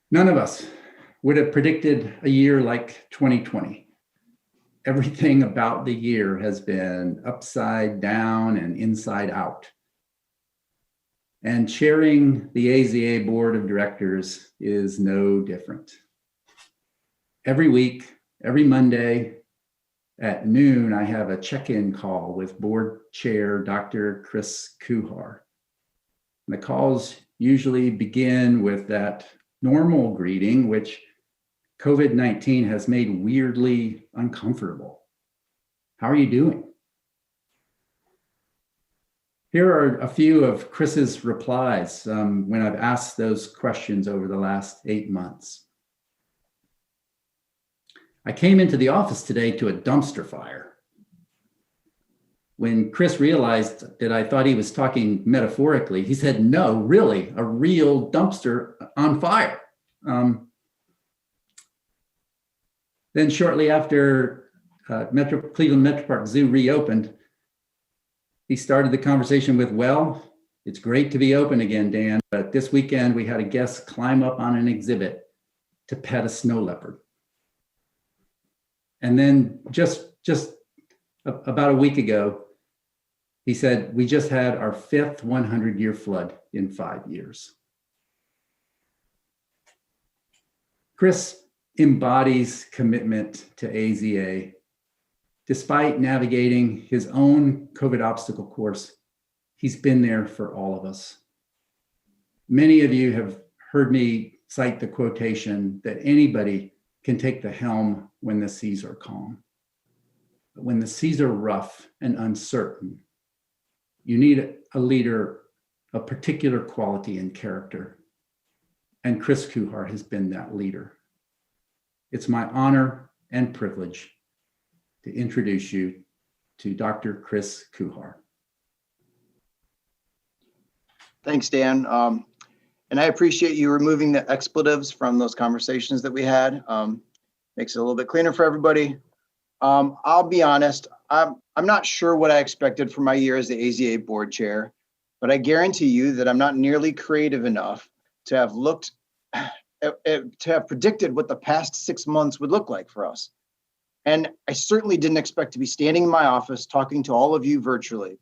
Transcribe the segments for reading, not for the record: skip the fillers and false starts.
None of us would have predicted a year like 2020. Everything about the year has been upside down and inside out. And chairing the AZA board of directors is no different. Every week, every Monday at noon, I have a check-in call with board chair, Dr. Chris Kuhar. And the calls usually begin with that normal greeting, which COVID-19 has made weirdly uncomfortable. How are you doing? Here are a few of Chris's replies when I've asked those questions over the last 8 months. I came into the office today to a dumpster fire. When Chris realized that I thought he was talking metaphorically, he said, no, really, a real dumpster on fire. Then shortly after Cleveland Metro Park Zoo reopened, he started the conversation with, well, it's great to be open again, Dan, but this weekend we had a guest climb up on an exhibit to pet a snow leopard. And then just about a week ago, he said, we just had our 5th 100-year flood in 5 years. Chris embodies commitment to AZA. Despite navigating his own COVID obstacle course, he's been there for all of us. Many of you have heard me cite the quotation that anybody can take the helm when the seas are calm. But when the seas are rough and uncertain, you need a leader of particular quality and character. And Chris Kuhar has been that leader. It's my honor and privilege to introduce you to Dr. Chris Kuhar. Thanks, Dan. And I appreciate you removing the expletives from those conversations that we had. Makes it a little bit cleaner for everybody. I'll be honest, I'm not sure what I expected for my year as the AZA board chair, but I guarantee you that I'm not nearly creative enough to have predicted what the past 6 months would look like for us. And I certainly didn't expect to be standing in my office talking to all of you virtually.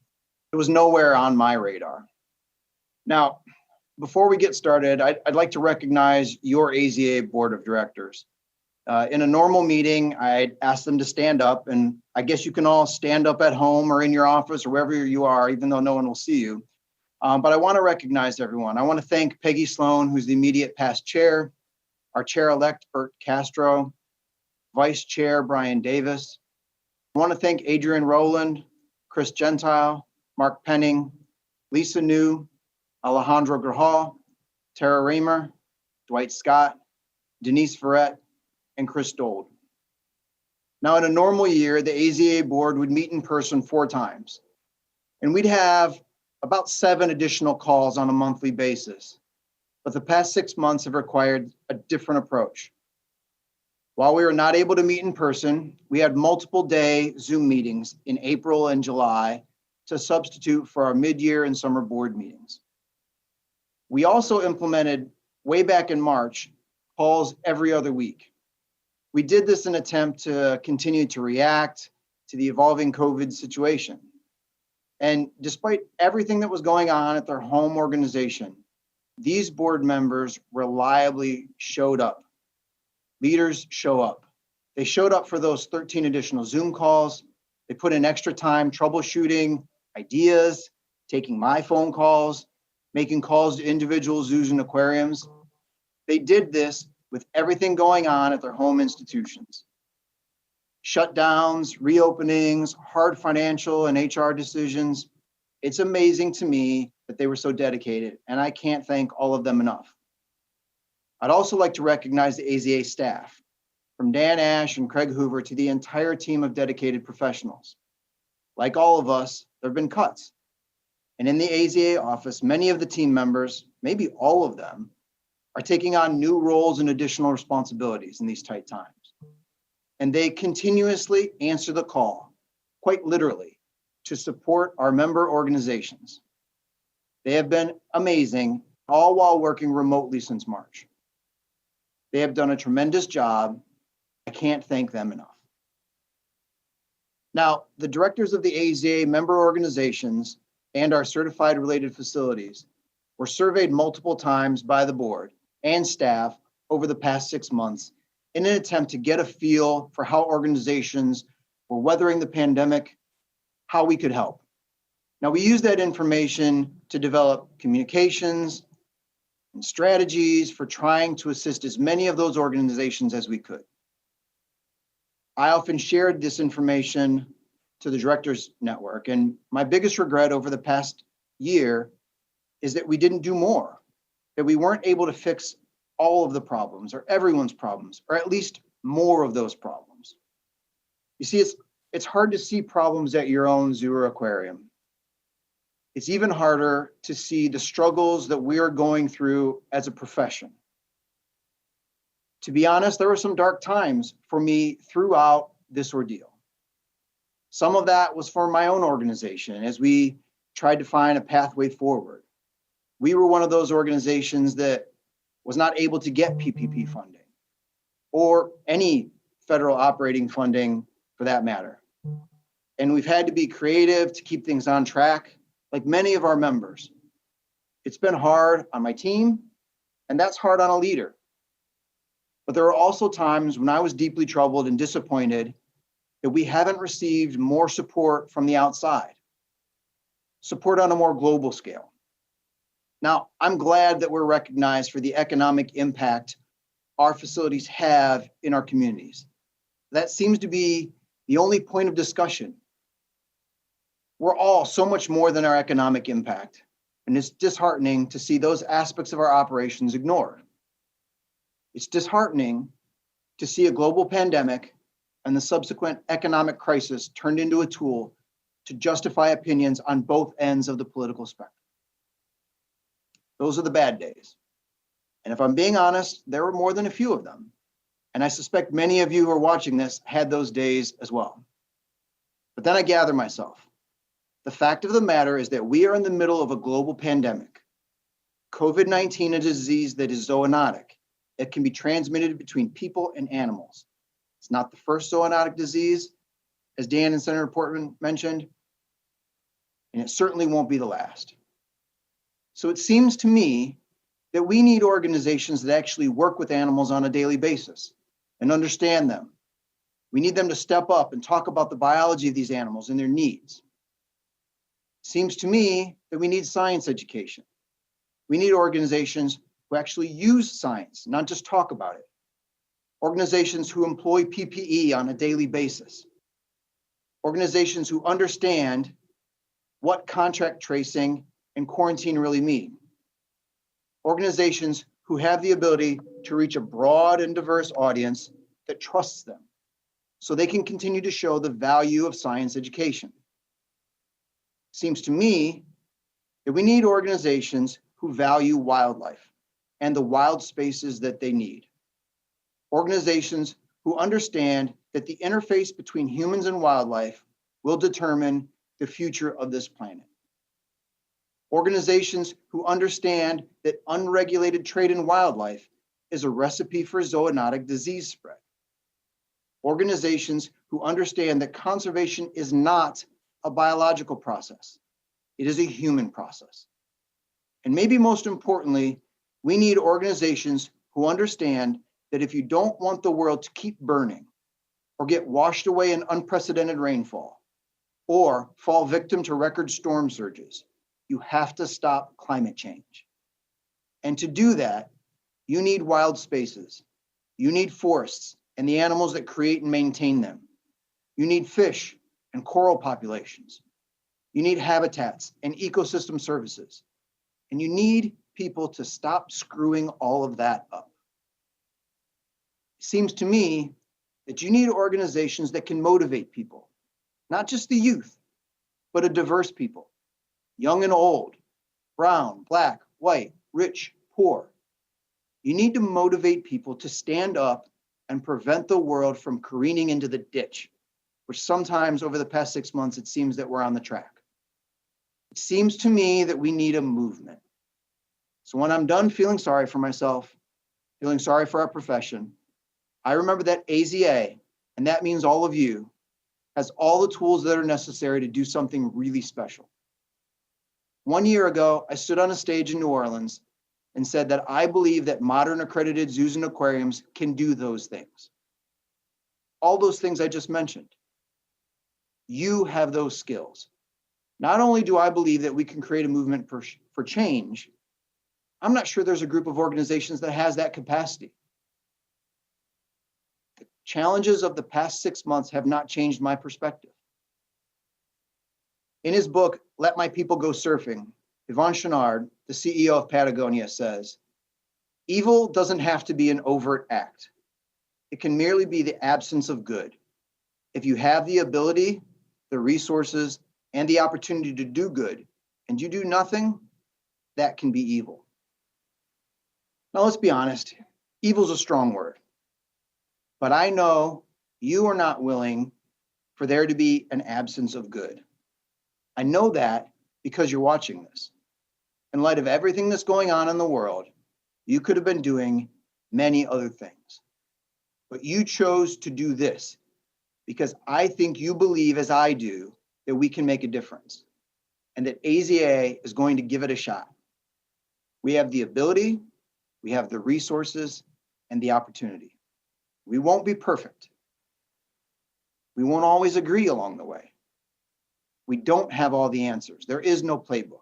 It was nowhere on my radar. Now, before we get started, I'd like to recognize your AZA board of directors. In a normal meeting, I'd ask them to stand up, and I guess you can all stand up at home or in your office or wherever you are, even though no one will see you. But I want to recognize everyone. I want to thank Peggy Sloan, who's the immediate past chair, our chair-elect, Bert Castro, Vice Chair, Brian Davis. I want to thank Adrian Rowland, Chris Gentile, Mark Penning, Lisa New, Alejandro Grajal, Tara Raymer, Dwight Scott, Denise Ferret, and Chris Dold. Now, in a normal year, the AZA board would meet in person 4 times, and we'd have about 7 additional calls on a monthly basis. But the past 6 months have required a different approach. While we were not able to meet in person, we had multiple day Zoom meetings in April and July to substitute for our mid-year and summer board meetings. We also implemented, way back in March, calls every other week. We did this in an attempt to continue to react to the evolving COVID situation. And despite everything that was going on at their home organization, these board members reliably showed up. Leaders show up. They showed up for those 13 additional Zoom calls. They put in extra time troubleshooting ideas, taking my phone calls, making calls to individual zoos and aquariums. They did this with everything going on at their home institutions. Shutdowns, reopenings, hard financial and HR decisions. It's amazing to me that they were so dedicated, and I can't thank all of them enough. I'd also like to recognize the AZA staff, from Dan Ash and Craig Hoover to the entire team of dedicated professionals. Like all of us, there have been cuts. And in the AZA office, many of the team members, maybe all of them, are taking on new roles and additional responsibilities in these tight times. And they continuously answer the call, quite literally, to support our member organizations. They have been amazing, all while working remotely since March. They have done a tremendous job. I can't thank them enough. Now, the directors of the AZA member organizations and our certified related facilities were surveyed multiple times by the board and staff over the past 6 months in an attempt to get a feel for how organizations were weathering the pandemic, how we could help. Now, we use that information to develop communications and strategies for trying to assist as many of those organizations as we could. I often shared this information to the directors network, and my biggest regret over the past year is that we didn't do more, that we weren't able to fix all of the problems or everyone's problems, or at least more of those problems. You see, it's hard to see problems at your own zoo or aquarium. It's even harder to see the struggles that we are going through as a profession. To be honest, there were some dark times for me throughout this ordeal. Some of that was for my own organization as we tried to find a pathway forward. We were one of those organizations that was not able to get PPP funding or any federal operating funding for that matter. And we've had to be creative to keep things on track, like many of our members. It's been hard on my team, and that's hard on a leader. But there are also times when I was deeply troubled and disappointed that we haven't received more support from the outside, support on a more global scale. Now, I'm glad that we're recognized for the economic impact our facilities have in our communities. That seems to be the only point of discussion. We're all so much more than our economic impact, and it's disheartening to see those aspects of our operations ignored. It's disheartening to see a global pandemic and the subsequent economic crisis turned into a tool to justify opinions on both ends of the political spectrum. Those are the bad days. And if I'm being honest, there were more than a few of them. And I suspect many of you who are watching this had those days as well. But then I gather myself. The fact of the matter is that we are in the middle of a global pandemic. COVID-19 is a disease that is zoonotic. It can be transmitted between people and animals. It's not the first zoonotic disease, as Dan and Senator Portman mentioned, and it certainly won't be the last. So it seems to me that we need organizations that actually work with animals on a daily basis and understand them. We need them to step up and talk about the biology of these animals and their needs. Seems to me that we need science education. We need organizations who actually use science, not just talk about it. Organizations who employ PPE on a daily basis. Organizations who understand what contract tracing and quarantine really mean. Organizations who have the ability to reach a broad and diverse audience that trusts them, so they can continue to show the value of science education. Seems to me that we need organizations who value wildlife and the wild spaces that they need. Organizations who understand that the interface between humans and wildlife will determine the future of this planet. Organizations who understand that unregulated trade in wildlife is a recipe for zoonotic disease spread. Organizations who understand that conservation is not a biological process. It is a human process. And maybe most importantly, we need organizations who understand that if you don't want the world to keep burning or get washed away in unprecedented rainfall or fall victim to record storm surges, you have to stop climate change. And to do that, you need wild spaces. You need forests and the animals that create and maintain them. You need fish and coral populations. You need habitats and ecosystem services. And you need people to stop screwing all of that up. It seems to me that you need organizations that can motivate people, not just the youth, but a diverse people, young and old, brown, black, white, rich, poor. You need to motivate people to stand up and prevent the world from careening into the ditch, which sometimes over the past 6 months, it seems that we're on the track. It seems to me that we need a movement. So when I'm done feeling sorry for myself, feeling sorry for our profession, I remember that AZA, and that means all of you, has all the tools that are necessary to do something really special. 1 year ago, I stood on a stage in New Orleans and said that I believe that modern accredited zoos and aquariums can do those things. All those things I just mentioned. You have those skills. Not only do I believe that we can create a movement for change, I'm not sure there's a group of organizations that has that capacity. The challenges of the past 6 months have not changed my perspective. In his book, Let My People Go Surfing, Yvon Chouinard, the CEO of Patagonia, says, evil doesn't have to be an overt act. It can merely be the absence of good. If you have the ability, the resources, and the opportunity to do good, and you do nothing, that can be evil. Now, let's be honest, evil is a strong word. But I know you are not willing for there to be an absence of good. I know that because you're watching this. In light of everything that's going on in the world, you could have been doing many other things. But you chose to do this because I think you believe, as I do, that we can make a difference and that AZA is going to give it a shot. We have the ability, we have the resources, and the opportunity. We won't be perfect. We won't always agree along the way. We don't have all the answers. There is no playbook.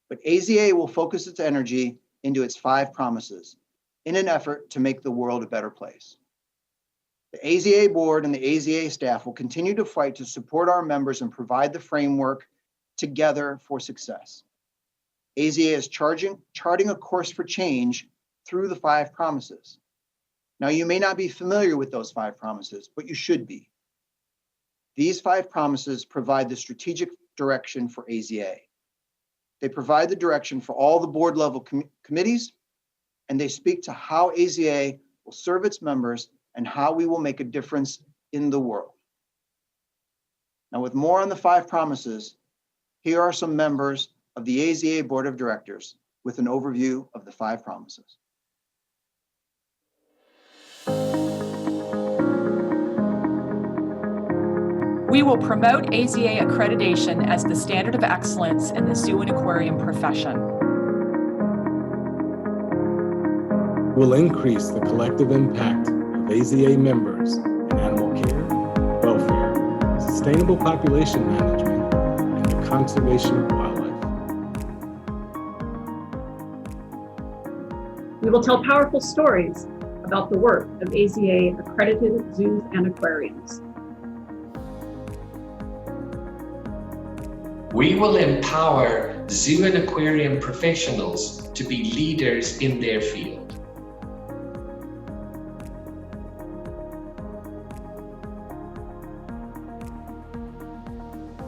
But AZA will focus its energy into its 5 promises in an effort to make the world a better place. The AZA board and the AZA staff will continue to fight to support our members and provide the framework together for success. AZA is charting a course for change through the 5 promises. Now, you may not be familiar with those 5 promises, but you should be. These 5 promises provide the strategic direction for AZA. They provide the direction for all the board level committees, and they speak to how AZA will serve its members and how we will make a difference in the world. Now, with more on the 5 promises, here are some members of the AZA Board of Directors with an overview of the 5 promises. We will promote AZA accreditation as the standard of excellence in the zoo and aquarium profession. Will increase the collective impact of AZA members in animal care, welfare, sustainable population management, and the conservation of wildlife. We will tell powerful stories about the work of AZA accredited zoos and aquariums. We will empower zoo and aquarium professionals to be leaders in their field.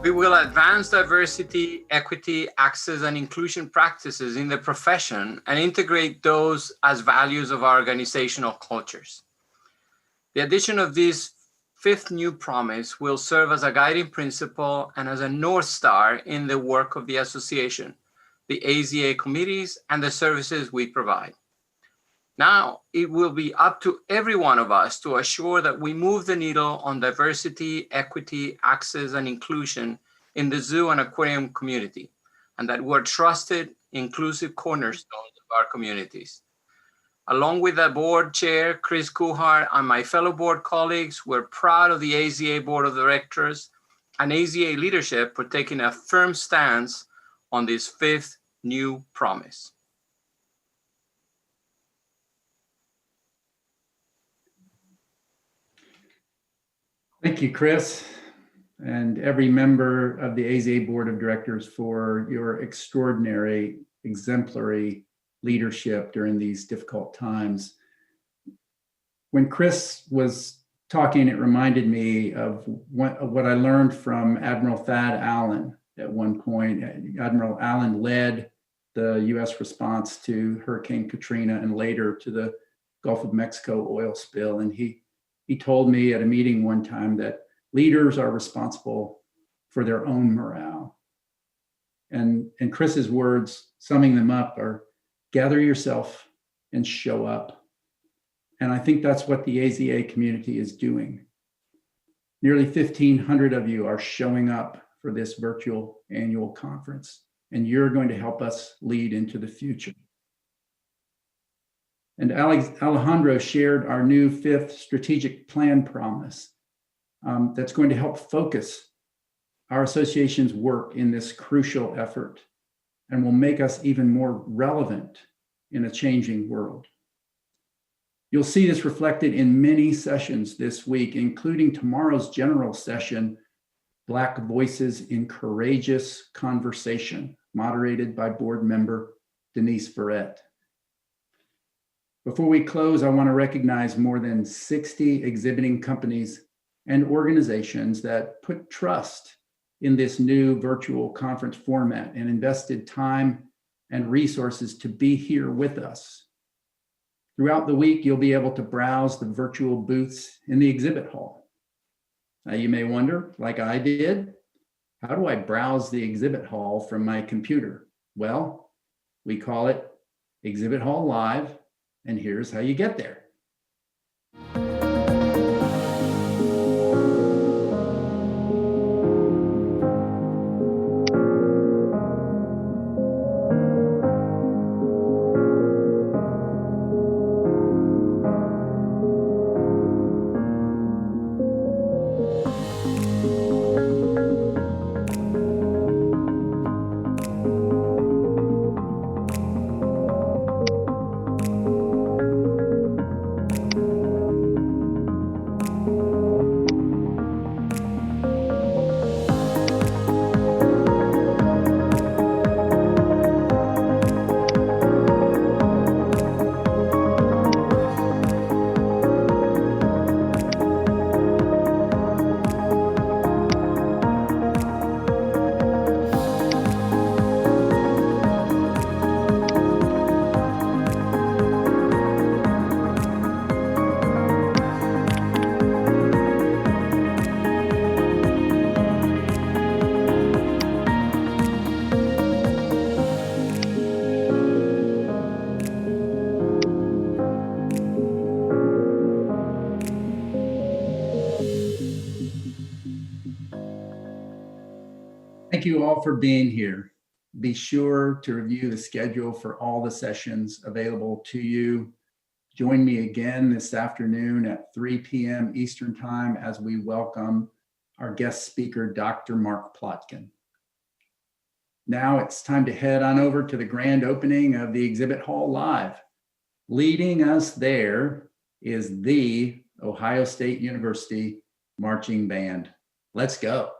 We will advance diversity, equity, access, and inclusion practices in the profession and integrate those as values of our organizational cultures. The addition of this 5th new promise will serve as a guiding principle and as a North Star in the work of the association, the AZA committees, and the services we provide. Now, it will be up to every one of us to assure that we move the needle on diversity, equity, access, and inclusion in the zoo and aquarium community, and that we're trusted, inclusive cornerstones of our communities. Along with the board chair, Chris Kuhar, and my fellow board colleagues, we're proud of the AZA Board of Directors and AZA leadership for taking a firm stance on this 5th new promise. Thank you, Chris, and every member of the AZA Board of Directors for your extraordinary, exemplary leadership during these difficult times. When Chris was talking, it reminded me of what I learned from Admiral Thad Allen at one point. Admiral Allen led the U.S. response to Hurricane Katrina and later to the Gulf of Mexico oil spill. And he told me at a meeting one time that leaders are responsible for their own morale. And Chris's words, summing them up, are gather yourself and show up. And I think that's what the AZA community is doing. Nearly 1,500 of you are showing up for this virtual annual conference, and you're going to help us lead into the future. And Alejandro shared our new 5th strategic plan promise that's going to help focus our association's work in this crucial effort and will make us even more relevant in a changing world. You'll see this reflected in many sessions this week, including tomorrow's general session, Black Voices in Courageous Conversation, moderated by board member Denise Ferret. Before we close, I want to recognize more than 60 exhibiting companies and organizations that put trust in this new virtual conference format and invested time and resources to be here with us. Throughout the week, you'll be able to browse the virtual booths in the exhibit hall. Now, you may wonder, like I did, how do I browse the exhibit hall from my computer? Well, we call it Exhibit Hall Live, and here's how you get there. Thank you all for being here. Be sure to review the schedule for all the sessions available to you. Join me again this afternoon at 3 p.m. Eastern Time as we welcome our guest speaker, Dr. Mark Plotkin. Now it's time to head on over to the grand opening of the Exhibit Hall Live. Leading us there is the Ohio State University Marching Band. Let's go.